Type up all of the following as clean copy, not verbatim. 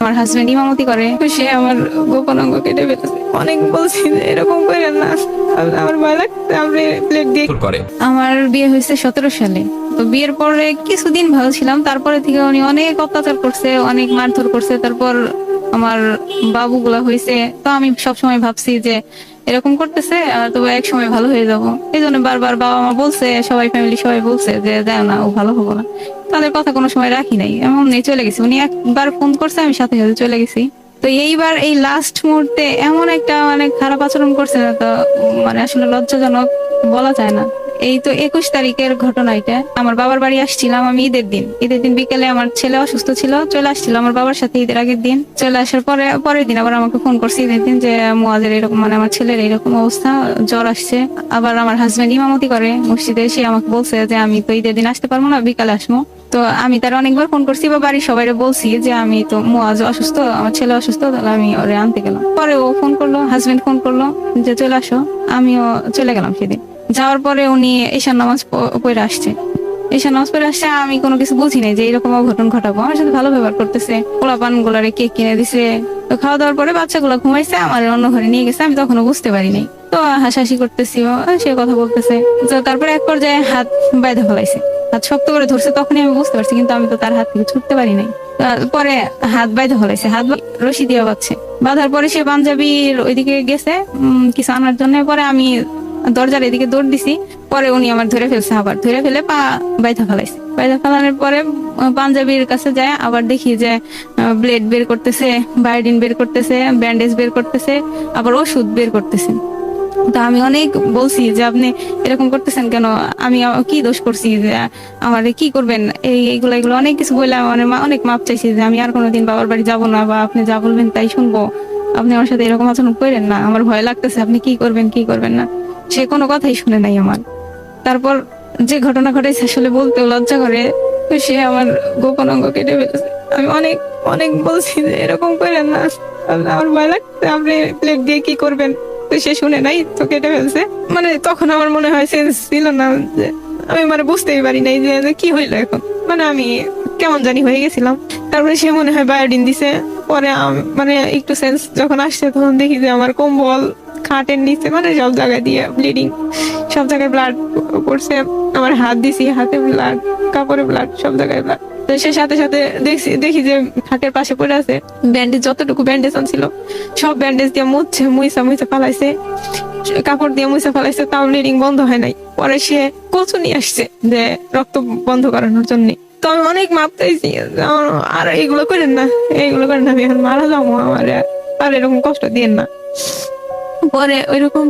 আমার হাজবেন্ড ইমামতি করে, তো সে আমার গোপন অঙ্গ কেটে ফেলেছে। অনেক বলছি যে এরকম করেন না, আমার ভয় লাগছে। আপনি প্লেট দিয়ে করে। আমার বিয়ে হয়েছে 17 সালে। তো বিয়ের পরে কিছুদিন ভালো ছিলাম, তারপরে থেকে উনি অনেক অত্যাচার করছে, অনেক মারধর করছে। তারপর আমার বাবুগুলা হয়েছে, তো আমি সবসময় ভাবছি যে এরকম করতেছে তবে এক সময় ভালো হয়ে যাব। এই জন্য বারবার বাবা মা বলছে, সবাই ফ্যামিলি সবাই বলছে যে দেও না, ও ভালো হবো না। তাদের কথা কোনো সময় রাখি নাই, এমন চলে গেছি। উনি একবার ফোন করছে, আমি সাথে সাথে চলে গেছি। তো এইবার এই লাস্ট মুহূর্তে এমন একটা খারাপ আচরণ করছে না, তো আসলে লজ্জাজনক, বলা যায় না। এই তো 21 তারিখের ঘটনা এটা। আমার বাবার বাড়ি আসছিলাম আমি ঈদের দিন বিকেলে। আমার ছেলে অসুস্থ ছিল, চলে আসছিল আমার বাবার সাথে ঈদের আগের দিন। চলে আসার পরের দিন আবার আমাকে ফোন করছে ঈদের দিন যে মুয়াজের এরকম, আমার ছেলের এরকম অবস্থা, জ্বর আসছে। আবার আমার হাজবেন্ড ইমামতি করে মসজিদে, সে আমাকে বলছে যে আমি তো ঈদের দিন আসতে পারবো না, বিকালে আসবো। তো আমি তার অনেকবার ফোন করছি বা বাড়ির সবাই বলছি যে আমি তো মুয়াজ অসুস্থ, আমার ছেলে অসুস্থ, তাহলে আমি ওরে আনতে গেলাম। পরে ও ফোন করলো, হাজবেন্ড ফোন করলো যে চলে আসো। আমিও চলে গেলাম সেদিন। যাওয়ার পরে উনি ঈশার নামাজ পড়ে আসছে। ঈশার নামাজ পড়ে আসছে, আমি কোনো কিছু বুঝি নাই যে এরকম অঘটন ঘটাবো। আমার সাথে ভালো ব্যবহার করতেছে, পোলাপান গুলারে কেক কিনে দিছে। তো খাওয়া দাওয়ার পরে বাচ্চাগুলো ঘুমাইছে, আমার অন্য ঘরে নিয়ে গেছে, আমি তখনও বুঝতে পারি নাই। তো হাসাহাসি করতেছি, সে কথা বলতেছে। তো তারপরে এক পর্যায়ে হাত বাইধে ফেলাইছে, হাত শক্ত করে ধরছে, তখনই আমি বুঝতে পারছি, কিন্তু আমি তো তার হাত থেকে ছুটতে পারি নাই। পরে হাত বাইধে ফেলাইছে, রশি দিয়ে বাঁধছে। বাঁধার পরে সে পাঞ্জাবির ওইদিকে গেছে কিছু আনার জন্য। পরে আমি দরজার এদিকে দৌড় দিছি। পরে উনি আমার ধরে ফেলছে, আবার ধরে ফেলে পা বাইধা ফেলাইছে। বাইধা ফেলানোর পরে পাঞ্জাবির কাছে যায়, আবার দেখি যে ব্লেড বের করতেছে, বায়োডিন বের করতেছে, ব্যান্ডেজ বের করতেছে, আবার ওষুধ বের করতেছে। তা আমি অনেক বলছি যে আপনি এরকম করতেছেন কেন, আমি কি দোষ করছি যে আমার কি করবেন, এইগুলো অনেক কিছু বললে অনেক মাপ চাইছি যে আমি আর কোনোদিন বাবার বাড়ি যাবো না, বা আপনি যা বলবেন তাই শুনবো, আপনি আমার সাথে এরকম আচরণ করেন না, আমার ভয় লাগতেছে, আপনি কি করবেন কি করবেন না। সে কোনো কথাই শুনে নাই আমার। তারপর যে ঘটনা ঘটেছে আসলে বলতে লজ্জা করে, তো সে আমার গোপন অঙ্গ কেটে ফেলেছে। আমি অনেক অনেক বলছি যে এরকম করেন না, আমার ভয় লাগছে, আপনি প্লেট দিয়ে কি করবেন। তো সে শুনে নাই, তো কেটে ফেলছে। তখন আমার মনে হয় সেন্স ছিল না, যে আমি বুঝতেই পারি নাই যে কি হইলো এখন। আমি কেমন জানি হয়ে গেছিলাম। তারপরে সে মনে হয় বায়োডিন দিছে। পরে একটু সেন্স যখন আসছে, তখন দেখি যে আমার কম্বল, খাটের নিচে, সব জায়গায় দিয়ে ব্লিডিং, সব জায়গায় ব্লাড পড়ছে। আমার হাত দিছি, হাতে ব্লাড, কাপড়ে ব্লাড, সব জায়গায় ব্লাড। তো সে সাথে সাথে দেখি যে খাটের পাশে পড়ে আছে ব্যান্ডেজ, যতটুকু ব্যান্ডেজ ছিল সব ব্যান্ডেজ দিয়ে মুইসা ফালাইছে, কাপড় দিয়ে মুইসা ফালাইছে, তাও ব্লিডিং বন্ধ হয় নাই। পরে সে কচু নিয়ে আসছে যে রক্ত বন্ধ করানোর জন্য। তো আমি অনেক মাপ চাইছি, আর এইগুলো করেন না, আমি এখন মারা যাবো, আমার আর এরকম কষ্ট দিয়েন না। পরে ওইরকম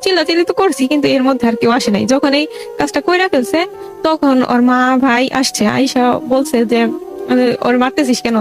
চিল্লাচিল্লি তো করছি, কিন্তু এর মধ্যে আর কেউ আসে নাই। যখন এই কাজটা কইরা ফেলছে, তখন ওর মা ভাই আসছে, আইসা বলছে যে ওর মারতেছিস কেন।